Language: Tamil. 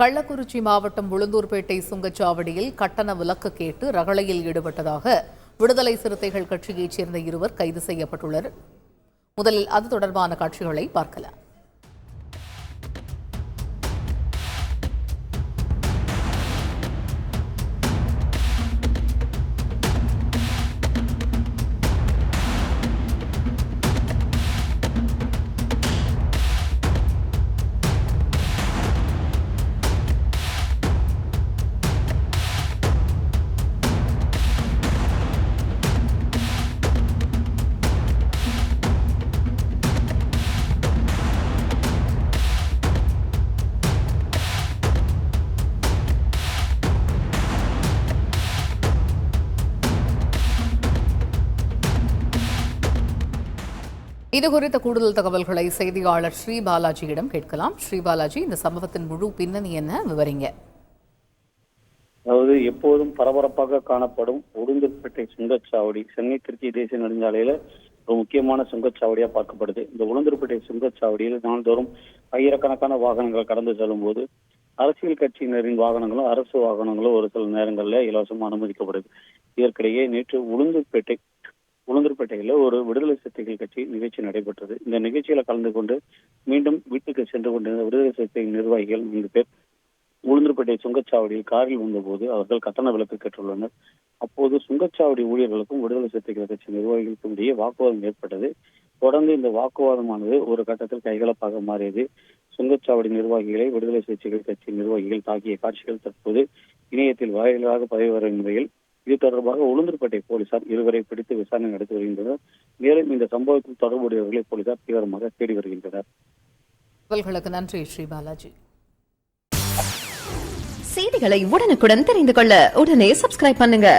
கள்ளக்குறிச்சி மாவட்டம் உளுந்தூர்பேட்டை சுங்கச்சாவடியில் கட்டண விலக்கு கேட்டு ரகளையில் ஈடுபட்டதாக விடுதலை சிறுத்தைகள் கட்சியைச் சேர்ந்த இருவர் கைது செய்யப்பட்டுள்ளனர். முதலில் அது தொடர்பான காட்சிகளை பார்க்கலாம். இதுகுறித்த கூடுதல் தகவல்களை செய்தியாளர் ஸ்ரீபாலாஜியிடம் கேட்கலாம். ஸ்ரீபாலாஜி, இந்த சம்பவத்தின் முழு பின்னணி என்ன, விவரிங்க. அதாவது எப்போதும் பரபரப்பாக காணப்படும் உளுந்தூர்பேட்டை சுங்கச்சாவடி சென்னை திருச்சி தேசிய நெடுஞ்சாலையில ஒரு முக்கியமான சுங்கச்சாவடியா பார்க்கப்படுது. இந்த உளுந்தூர்பேட்டை சுங்கச்சாவடியில் நாள்தோறும் ஆயிரக்கணக்கான வாகனங்கள் கடந்து செல்லும் போது அரசியல் கட்சியினரின் வாகனங்களும் அரசு வாகனங்களும் ஒரு சில நேரங்களில் இலவசமாக அனுமதிக்கப்படுது. இதற்கிடையே நேற்று உளுந்தூர்பேட்டையில ஒரு விடுதலை சிறுத்தைகள் கட்சி நிகழ்ச்சி நடைபெற்றது. இந்த நிகழ்ச்சியில கலந்து கொண்டு மீண்டும் வீட்டுக்கு சென்று கொண்டிருந்த விடுதலை சிறுத்தை நிர்வாகிகள் 4 பேர் உளுந்தூர்பேட்டை சுங்கச்சாவடியில் காரில் வந்தபோது அவர்கள் கட்டண விலக்கு கேட்டுள்ளனர். அப்போது சுங்கச்சாவடி ஊழியர்களுக்கும் விடுதலை சிறுத்தைகள் கட்சி நிர்வாகிகளுக்கும் இடையே வாக்குவாதம் ஏற்பட்டது. தொடர்ந்து இந்த வாக்குவாதமானது ஒரு கட்டத்தில் கைகலப்பாக மாறியது. சுங்கச்சாவடி நிர்வாகிகளை விடுதலை சிறுத்தைகள் கட்சி நிர்வாகிகள் தாக்கிய காட்சிகள் தற்போது இணையத்தில் வாயிலாக பரவி வரும் நிலையில் இது தொடர்பாக உளுந்தூர்பேட்டை போலீசார் இருவரை பிடித்து விசாரணை நடத்தி வருகின்றனர். மேலும் இந்த சம்பவத்தில் தொடர்புடையவர்களை போலீசார் தீவிரமாக தேடி வருகின்றனர். நன்றி ஸ்ரீபாலாஜி. செய்திகளை உடனுக்குடன் தெரிந்து கொள்ள உடனே சப்ஸ்கிரைப் பண்ணுங்க.